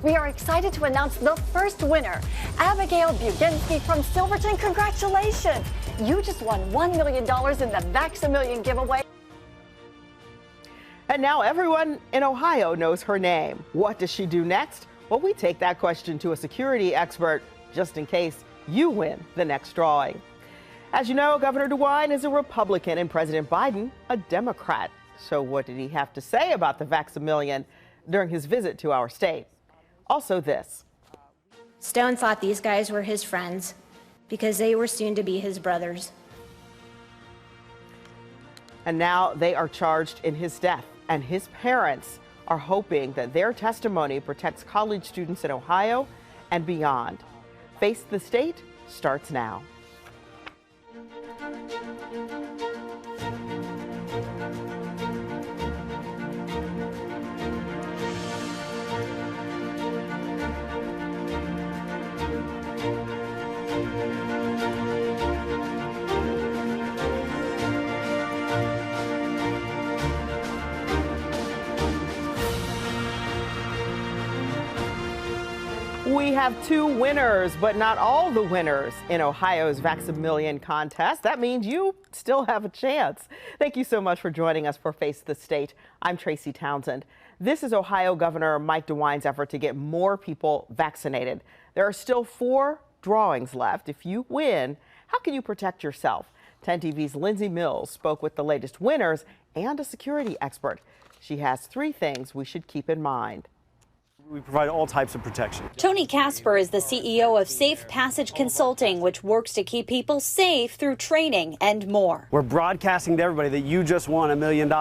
We are excited to announce the first winner, Abigail Buginski from Silverton. Congratulations! You just won $1 million in the Vax-a-Million giveaway. And now everyone in Ohio knows her name. What does she do next? Well, we take that question to a security expert just in case you win the next drawing. As you know, Governor DeWine is a Republican and President Biden a Democrat. So what did he have to say about the Vax-a-Million during his visit to our state? Also this. Stone thought these guys were his friends because they were soon to be his brothers. And now they are charged in his death, and his parents are hoping that their testimony protects college students in Ohio and beyond. Face the State starts now. We have two winners, but not all the winners in Ohio's Vax-a-Million contest. That means you still have a chance. Thank you so much for joining us for Face the State. I'm Tracy Townsend. This is Ohio Governor Mike DeWine's effort to get more people vaccinated. There are still 4 drawings left. If you win, how can you protect yourself? 10 TV's Lindsay Mills spoke with the latest winners and a security expert. She has 3 things we should keep in mind. We provide all types of protection. Tony Casper is the CEO of Safe Passage Consulting, which works to keep people safe through training and more. We're broadcasting to everybody that you just won $1 million.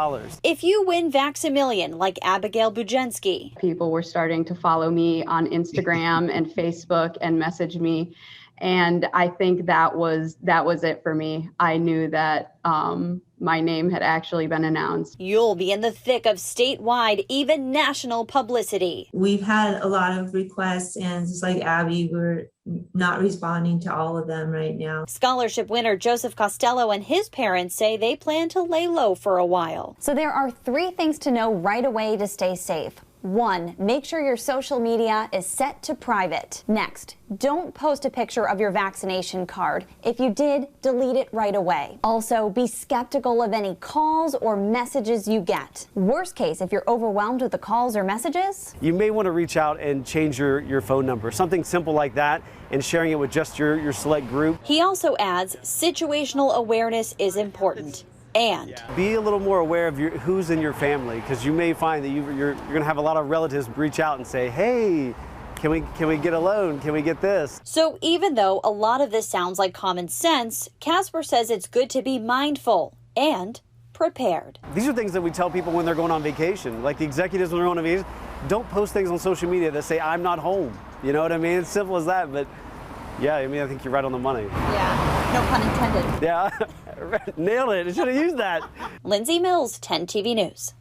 If you win Vax-a-Million, like Abigail Buginski. People were starting to follow me on Instagram and Facebook and message me. And I think that was it for me. I knew that my name had actually been announced. You'll be in the thick of statewide, even national publicity. We've had a lot of requests, and just like Abby, we're not responding to all of them right now. Scholarship winner Joseph Costello and his parents say they plan to lay low for a while. So there are 3 things to know right away to stay safe. 1, make sure your social media is set to private. Next, don't post a picture of your vaccination card. If you did, delete it right away. Also, be skeptical of any calls or messages you get. Worst case, if you're overwhelmed with the calls or messages, You may want to reach out and change your phone number. Something simple like that, and sharing it with just your select group. He also adds situational awareness is important. And be a little more aware of who's in your family, because you may find that you're going to have a lot of relatives reach out and say, hey, can we get a loan? Can we get this? So even though a lot of this sounds like common sense, Casper says it's good to be mindful and prepared. These are things that we tell people when they're going on vacation. Like the executives when they're on vacation, don't post things on social media that say, I'm not home. You know what I mean? It's simple as that, but yeah, I mean, I think you're right on the money. Yeah, no pun intended. Yeah, nailed it. I should have used that. Lindsay Mills, 10 TV News.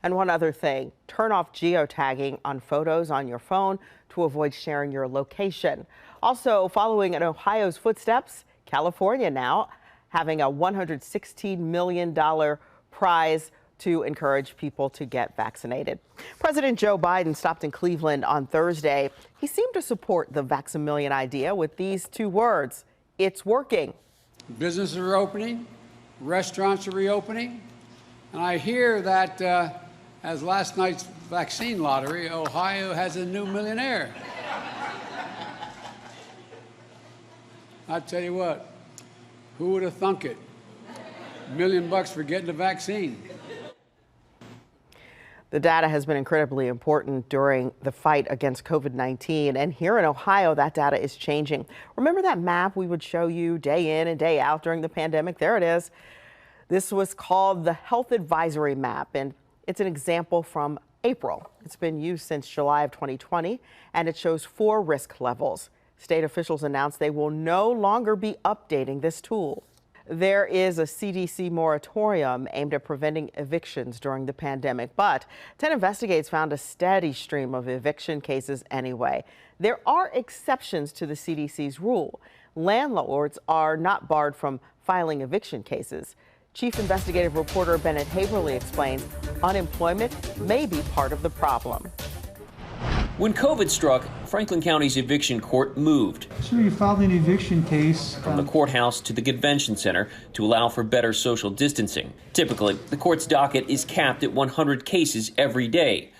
And one other thing, turn off geotagging on photos on your phone to avoid sharing your location. Also, following in Ohio's footsteps, California now having a $116 million prize to encourage people to get vaccinated. President Joe Biden stopped in Cleveland on Thursday. He seemed to support the Vax-a-Million idea with these 2 words: it's working. Businesses are opening, restaurants are reopening, and I hear that as last night's vaccine lottery, Ohio has a new millionaire. I tell you what, who would have thunk it? $1 million for getting the vaccine. The data has been incredibly important during the fight against COVID-19, and here in Ohio, that data is changing. Remember that map we would show you day in and day out during the pandemic? There it is. This was called the Health Advisory Map, and it's an example from April. It's been used since July of 2020, and it shows 4 risk levels. State officials announced they will no longer be updating this tool. There is a CDC moratorium aimed at preventing evictions during the pandemic, but 10 Investigates found a steady stream of eviction cases anyway. There are exceptions to the CDC's rule. Landlords are not barred from filing eviction cases. Chief investigative reporter Bennett Haverly explains unemployment may be part of the problem. When COVID struck, Franklin County's eviction court moved. So you filed an eviction case from the courthouse to the convention center to allow for better social distancing. Typically, the court's docket is capped at 100 cases every day.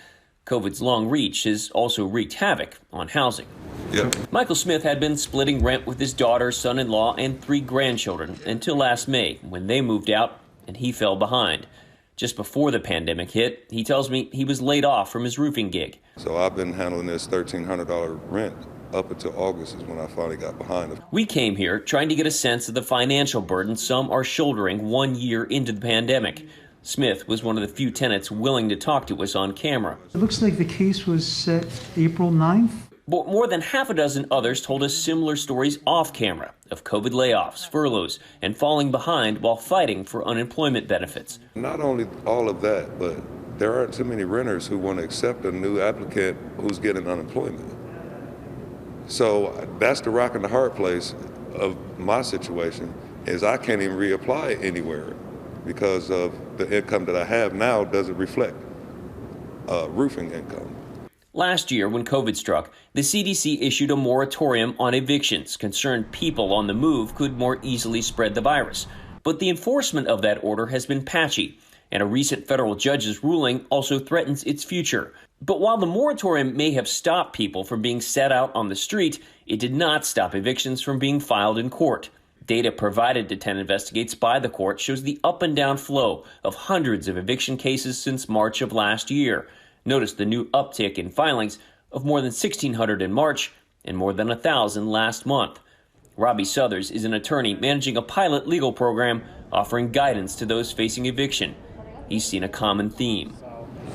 COVID's long reach has also wreaked havoc on housing. Yep. Michael Smith had been splitting rent with his daughter, son-in-law, and 3 grandchildren until last May, when they moved out and he fell behind. Just before the pandemic hit, he tells me he was laid off from his roofing gig. So I've been handling this $1,300 rent up until August is when I finally got behind it. We came here trying to get a sense of the financial burden some are shouldering 1 year into the pandemic. Smith was one of the few tenants willing to talk to us on camera. It looks like the case was set April 9th. But more than half a dozen others told us similar stories off camera of COVID layoffs, furloughs, and falling behind while fighting for unemployment benefits. Not only all of that, but there aren't too many renters who want to accept a new applicant who's getting unemployment. So that's the rock and the hard place of my situation, is I can't even reapply anywhere because of the income that I have now doesn't reflect roofing income. Last year, when COVID struck, the CDC issued a moratorium on evictions, concerned people on the move could more easily spread the virus. But the enforcement of that order has been patchy, and a recent federal judge's ruling also threatens its future. But while the moratorium may have stopped people from being set out on the street, it did not stop evictions from being filed in court. Data provided to 10 Investigates by the court shows the up and down flow of hundreds of eviction cases since March of last year. Notice the new uptick in filings of more than 1,600 in March and more than 1,000 last month. Robbie Southers is an attorney managing a pilot legal program offering guidance to those facing eviction. He's seen a common theme.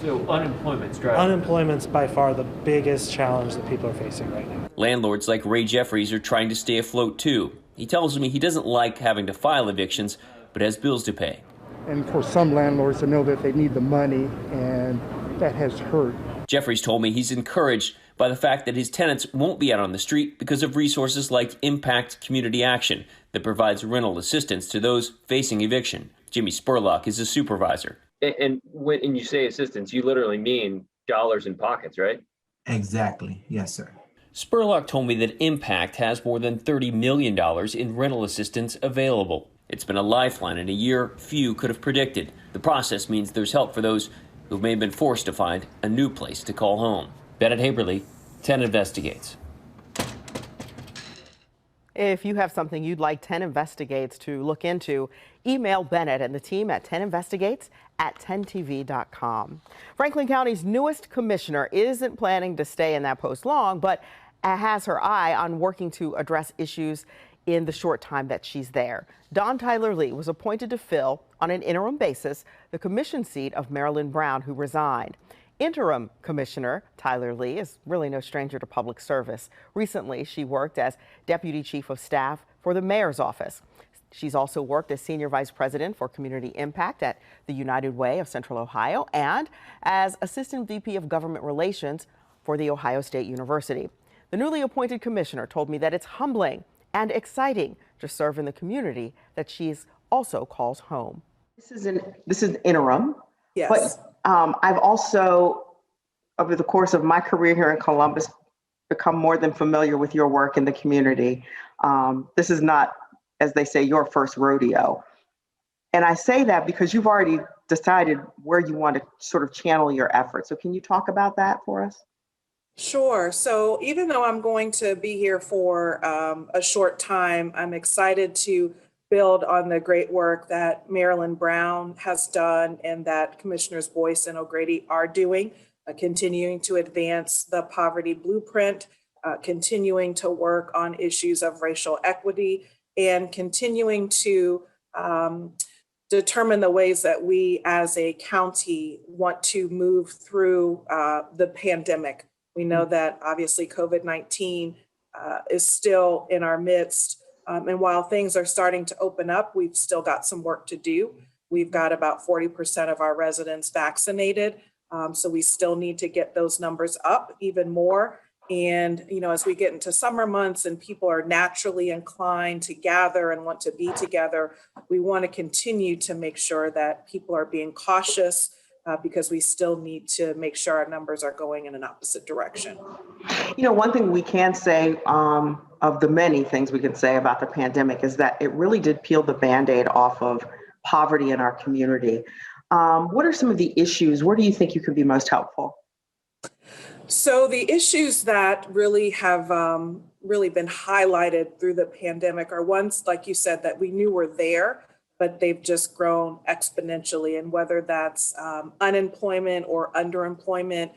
So unemployment's by far the biggest challenge that people are facing right now. Landlords like Ray Jeffries are trying to stay afloat too. He tells me he doesn't like having to file evictions, but has bills to pay. And for some landlords to know that they need the money, and that has hurt. Jeffries told me he's encouraged by the fact that his tenants won't be out on the street because of resources like Impact Community Action that provides rental assistance to those facing eviction. Jimmy Spurlock is a supervisor. And when you say assistance, you literally mean dollars in pockets, right? Exactly. Yes, sir. Spurlock told me that Impact has more than $30 million in rental assistance available. It's been a lifeline in a year few could have predicted. The process means there's help for those who may have been forced to find a new place to call home. Bennett Haberly, 10 Investigates. If you have something you'd like 10 Investigates to look into, email Bennett and the team at 10investigates@10tv.com. Franklin County's newest commissioner isn't planning to stay in that post long, but has her eye on working to address issues in the short time that she's there. Dawn Tyler Lee was appointed to fill, on an interim basis, the commission seat of Marilyn Brown, who resigned. Interim Commissioner Tyler Lee is really no stranger to public service. Recently, she worked as Deputy Chief of Staff for the Mayor's office. She's also worked as Senior Vice President for Community Impact at the United Way of Central Ohio and as Assistant VP of Government Relations for the Ohio State University. The newly appointed commissioner told me that it's humbling and exciting to serve in the community that she's also calls home. This is interim. Yes. But I've also, over the course of my career here in Columbus, become more than familiar with your work in the community. This is not, as they say, your first rodeo. And I say that because you've already decided where you want to sort of channel your efforts. So can you talk about that for us? Sure. So even though I'm going to be here for a short time, I'm excited to build on the great work that Marilyn Brown has done and that Commissioners Boyce and O'Grady are doing, continuing to advance the poverty blueprint, continuing to work on issues of racial equity, and continuing to determine the ways that we as a county want to move through the pandemic. We know that obviously COVID-19 is still in our midst. And while things are starting to open up, we've still got some work to do. We've got about 40% of our residents vaccinated. So we still need to get those numbers up even more. And, you know, as we get into summer months and people are naturally inclined to gather and want to be together, we want to continue to make sure that people are being cautious, because we still need to make sure our numbers are going in an opposite direction. You know, one thing we can say of the many things we can say about the pandemic is that it really did peel the Band-Aid off of poverty in our community. What are some of the issues? Where do you think you could be most helpful? So the issues that really have really been highlighted through the pandemic are ones, like you said, that we knew were there, but they've just grown exponentially. And whether that's unemployment or underemployment,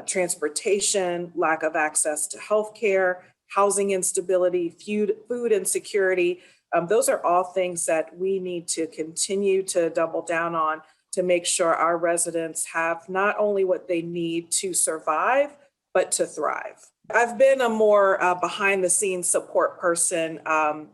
transportation, lack of access to healthcare, housing instability, food insecurity, those are all things that we need to continue to double down on to make sure our residents have not only what they need to survive, but to thrive. I've been a more behind the scenes support person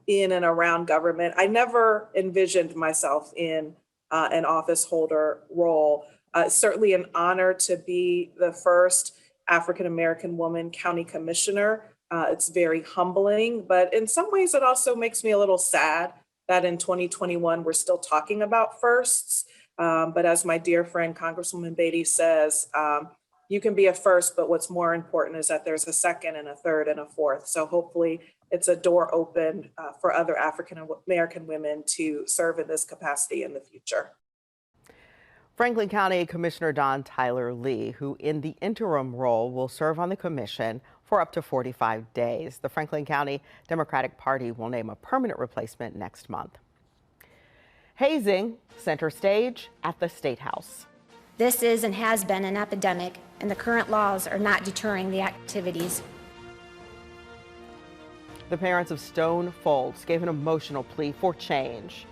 in and around government. I never envisioned myself in an office holder role. It's certainly an honor to be the first African-American woman county commissioner. It's very humbling, but in some ways it also makes me a little sad that in 2021, we're still talking about firsts. But as my dear friend, Congresswoman Beatty says, you can be a first, but what's more important is that there's a second and a third and a fourth. So hopefully it's a door open for other African-American women to serve in this capacity in the future. Franklin County Commissioner Don Tyler Lee, who in the interim role will serve on the commission for up to 45 days. The Franklin County Democratic Party will name a permanent replacement next month. Hazing center stage at the State House. This is and has been an epidemic, and the current laws are not deterring the activities. The parents of Stone Foltz gave an emotional plea for change.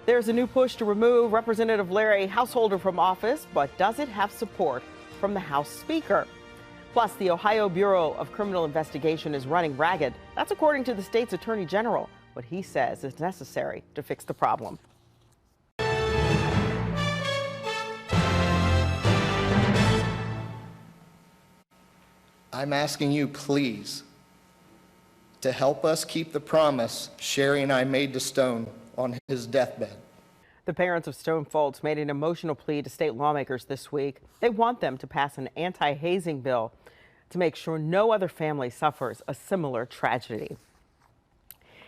There's a new push to remove Representative Larry Householder from office, but does it have support from the House Speaker? Plus, the Ohio Bureau of Criminal Investigation is running ragged. That's according to the state's Attorney General, what he says is necessary to fix the problem. I'm asking you, please, to help us keep the promise Sherry and I made to Stone on his deathbed. The parents of Stone Foltz made an emotional plea to state lawmakers this week. They want them to pass an anti-hazing bill to make sure no other family suffers a similar tragedy.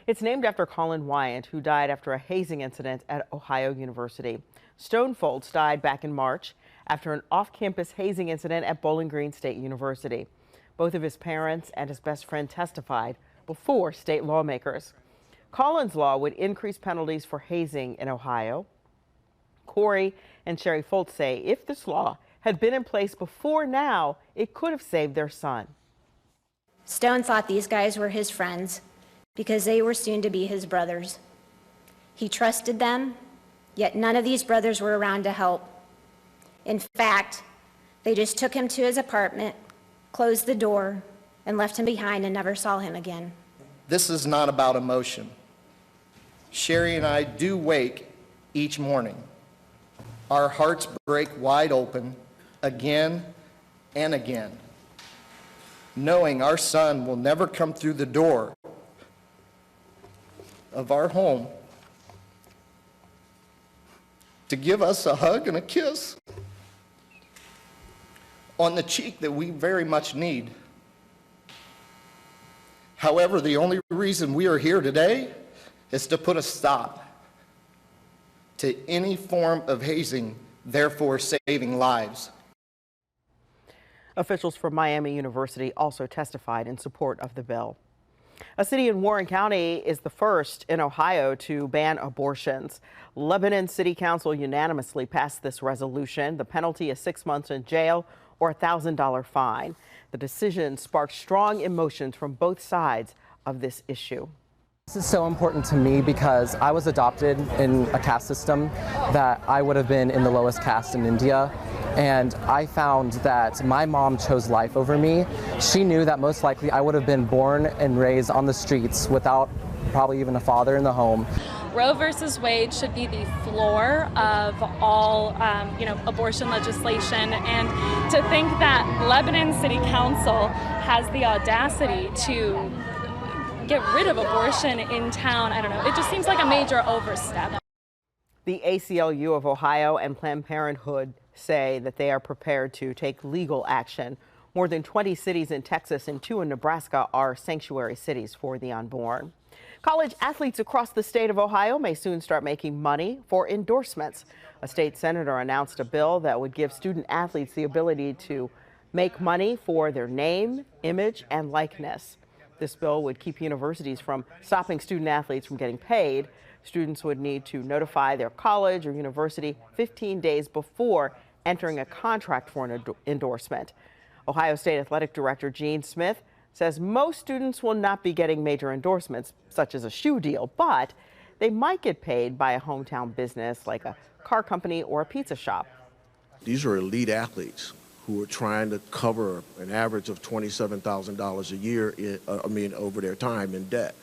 It's named after Colin Wyant, who died after a hazing incident at Ohio University. Stone Foltz died back in March after an off-campus hazing incident at Bowling Green State University. Both of his parents and his best friend testified before state lawmakers. Colin's law would increase penalties for hazing in Ohio. Corey and Sherry Foltz say if this law had been in place before now, it could have saved their son. Stone thought these guys were his friends because they were soon to be his brothers. He trusted them, yet none of these brothers were around to help. In fact, they just took him to his apartment, closed the door, and left him behind and never saw him again. This is not about emotion. Sherry and I do wake each morning. Our hearts break wide open again and again, knowing our son will never come through the door of our home to give us a hug and a kiss on the cheek that we very much need. However, the only reason we are here today is to put a stop to any form of hazing, therefore saving lives. Officials from Miami University also testified in support of the bill. A city in Warren County is the first in Ohio to ban abortions. Lebanon City Council unanimously passed this resolution. The penalty is 6 months in jail or a $1,000 fine. The decision sparked strong emotions from both sides of this issue. This is so important to me because I was adopted in a caste system that I would have been in the lowest caste in India. And I found that my mom chose life over me. She knew that most likely I would have been born and raised on the streets without probably even a father in the home. Roe versus Wade should be the floor of all, abortion legislation. And to think that Lebanon City Council has the audacity to get rid of abortion in town, I don't know, it just seems like a major overstep. The ACLU of Ohio and Planned Parenthood say that they are prepared to take legal action. More than 20 cities in Texas and 2 in Nebraska are sanctuary cities for the unborn. College athletes across the state of Ohio may soon start making money for endorsements. A state senator announced a bill that would give student athletes the ability to make money for their name, image, and likeness. This bill would keep universities from stopping student athletes from getting paid. Students would need to notify their college or university 15 days before entering a contract for an endorsement. Ohio State Athletic Director Gene Smith says most students will not be getting major endorsements, such as a shoe deal, but they might get paid by a hometown business like a car company or a pizza shop. These are elite athletes who are trying to cover an average of $27,000 a year, over their time in debt.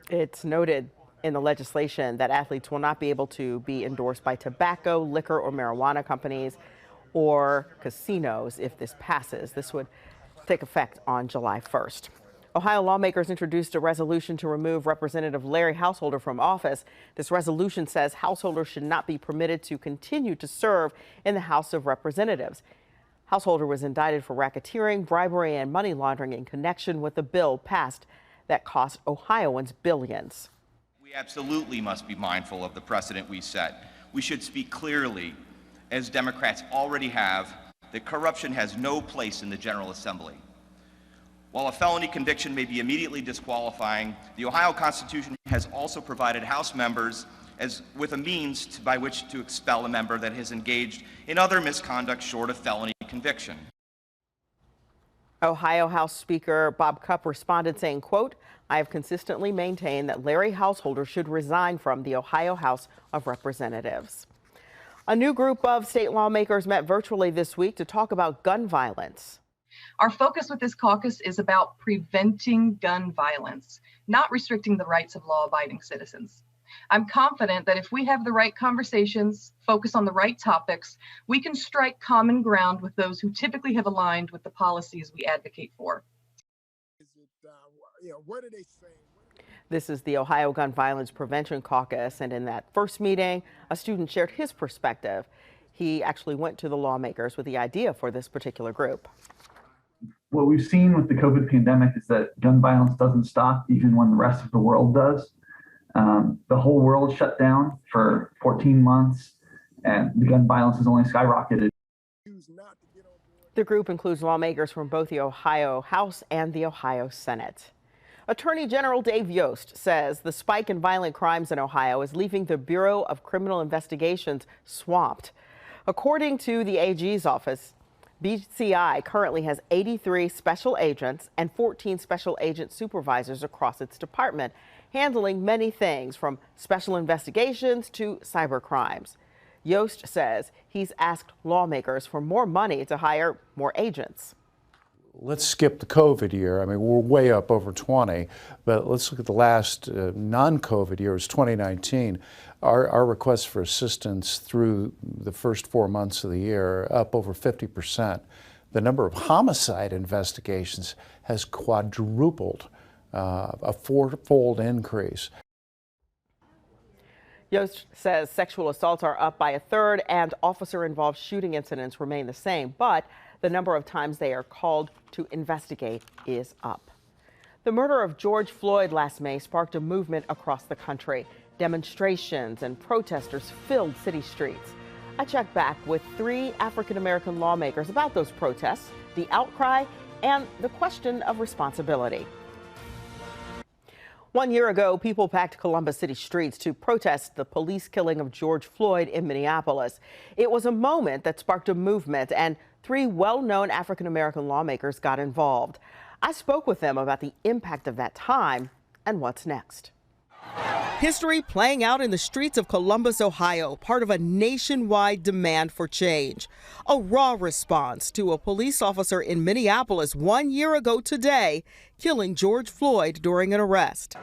It's noted in the legislation that athletes will not be able to be endorsed by tobacco, liquor, or marijuana companies or casinos if this passes. This would take effect on July 1st. Ohio lawmakers introduced a resolution to remove Representative Larry Householder from office. This resolution says Householder should not be permitted to continue to serve in the House of Representatives. Householder was indicted for racketeering, bribery, and money laundering in connection with a bill passed that cost Ohioans billions. We absolutely must be mindful of the precedent we set. We should speak clearly, as Democrats already have, that corruption has no place in the General Assembly. While a felony conviction may be immediately disqualifying, the Ohio Constitution has also provided House members with a means by which to expel a member that has engaged in other misconduct short of felony conviction. Ohio House Speaker Bob Cupp responded saying, quote, "I have consistently maintained that Larry Householder should resign from the Ohio House of Representatives." A new group of state lawmakers met virtually this week to talk about gun violence. Our focus with this caucus is about preventing gun violence, not restricting the rights of law-abiding citizens. I'm confident that if we have the right conversations, focus on the right topics, we can strike common ground with those who typically have aligned with the policies we advocate for. This is the Ohio Gun Violence Prevention Caucus, and in that first meeting, a student shared his perspective. He actually went to the lawmakers with the idea for this particular group. What we've seen with the COVID pandemic is that gun violence doesn't stop even when the rest of the world does. The whole world shut down for 14 months, and the gun violence has only skyrocketed. The group includes lawmakers from both the Ohio House and the Ohio Senate. Attorney General Dave Yost says the spike in violent crimes in Ohio is leaving the Bureau of Criminal Investigations swamped. According to the AG's office, BCI currently has 83 special agents and 14 special agent supervisors across its department, handling many things from special investigations to cyber crimes. Yost says he's asked lawmakers for more money to hire more agents. Let's skip the COVID year. I mean, we're way up over 20, but let's look at the last non-COVID year, it was 2019. Our requests for assistance through the first 4 months of the year are up over 50%. The number of homicide investigations has quadrupled, a 4-fold increase. Yost says sexual assaults are up by 1/3 and officer-involved shooting incidents remain the same, but the number of times they are called to investigate is up. The murder of George Floyd last May sparked a movement across the country. Demonstrations and protesters filled city streets. I checked back with 3 African-American lawmakers about those protests, the outcry, and the question of responsibility. 1 year ago, people packed Columbus City streets to protest the police killing of George Floyd in Minneapolis. It was a moment that sparked a movement, and 3 well-known African-American lawmakers got involved. I spoke with them about the impact of that time and what's next. History playing out in the streets of Columbus, Ohio, part of a nationwide demand for change. A raw response to a police officer in Minneapolis 1 year ago today, killing George Floyd during an arrest.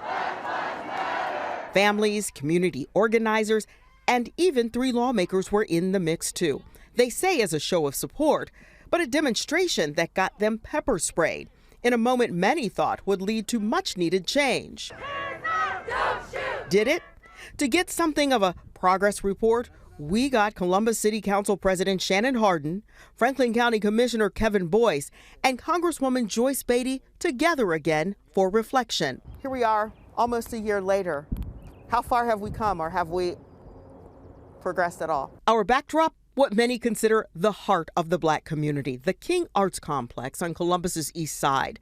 Families, community organizers, and even 3 lawmakers were in the mix too. They say as a show of support, but a demonstration that got them pepper sprayed in a moment many thought would lead to much needed change. Did it? To get something of a progress report we got Columbus City Council President Shannon Hardin, Franklin County Commissioner Kevin Boyce, and Congresswoman Joyce Beatty together again for reflection. Here we are, almost a year later. How far have we come, or have we progressed at all? Our backdrop, what many consider the heart of the Black community, the King Arts Complex on Columbus's east side.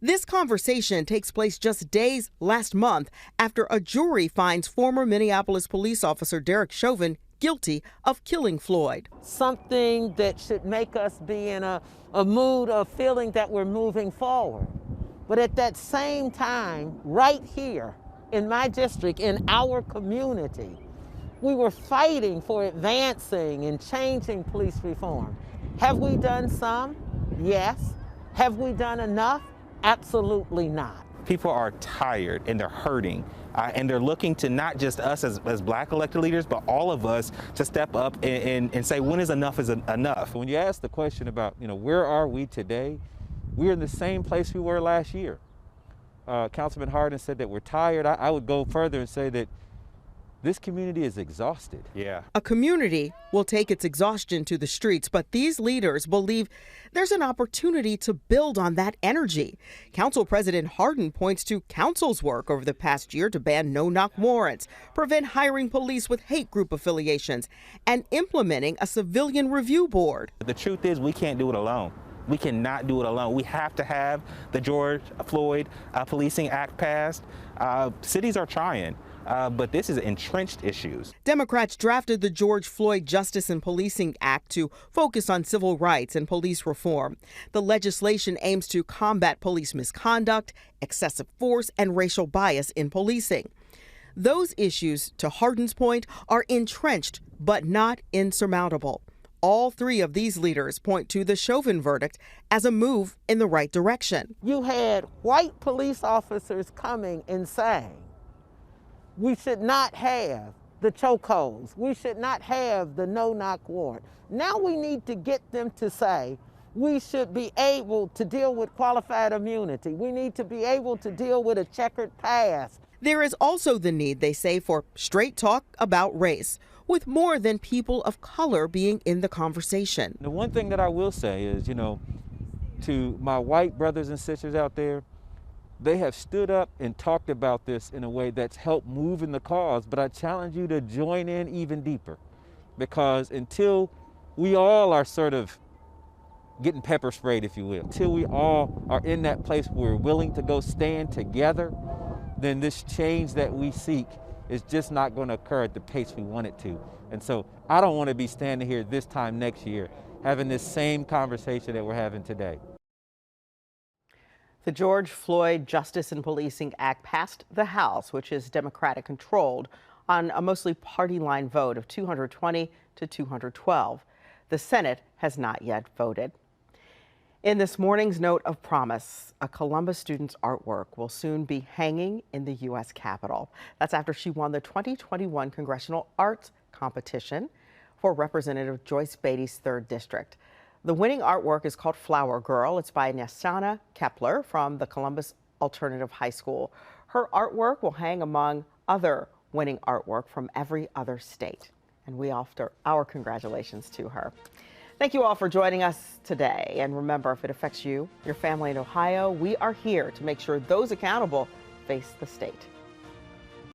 This conversation takes place just days last month after a jury finds former Minneapolis police officer Derek Chauvin guilty of killing Floyd. Something that should make us be in a mood of feeling that we're moving forward. But at that same time, right here in my district, in our community, we were fighting for advancing and changing police reform. Have we done some? Yes. Have we done enough? Absolutely not. People are tired and they're hurting. And they're looking to not just us as Black elected leaders, but all of us to step up and say, when is enough enough? When you ask the question about, where are we today? We're in the same place we were last year. Councilman Hardin said that we're tired. I would go further and say that this community is exhausted. Yeah. A community will take its exhaustion to the streets, but these leaders believe there's an opportunity to build on that energy. Council President Hardin points to council's work over the past year to ban no-knock warrants, prevent hiring police with hate group affiliations, and implementing a civilian review board. The truth is, we can't do it alone. We cannot do it alone. We have to have the George Floyd Policing Act passed. Cities are trying. But this is entrenched issues. Democrats drafted the George Floyd Justice and Policing Act to focus on civil rights and police reform. The legislation aims to combat police misconduct, excessive force, and racial bias in policing. Those issues, to Hardin's point, are entrenched but not insurmountable. All three of these leaders point to the Chauvin verdict as a move in the right direction. You had white police officers coming and saying, we should not have the chokeholds. We should not have the no-knock warrant. Now we need to get them to say we should be able to deal with qualified immunity. We need to be able to deal with a checkered past. There is also the need, they say, for straight talk about race, with more than people of color being in the conversation. The one thing that I will say is, to my white brothers and sisters out there, they have stood up and talked about this in a way that's helped move in the cause, but I challenge you to join in even deeper, because until we all are sort of getting pepper sprayed, if you will, until we all are in that place where we're willing to go stand together, then this change that we seek is just not going to occur at the pace we want it to. And so I don't want to be standing here this time next year having this same conversation that we're having today. The George Floyd Justice and Policing Act passed the House, which is Democratic controlled, on a mostly party line vote of 220 to 212. The Senate has not yet voted. In this morning's note of promise, a Columbus student's artwork will soon be hanging in the U.S. Capitol. That's after she won the 2021 Congressional Arts Competition for Representative Joyce Beatty's 3rd District. The winning artwork is called Flower Girl. It's by Nasana Kepler from the Columbus Alternative High School. Her artwork will hang among other winning artwork from every other state. And we offer our congratulations to her. Thank you all for joining us today. And remember, if it affects you, your family in Ohio, we are here to make sure those accountable face the state.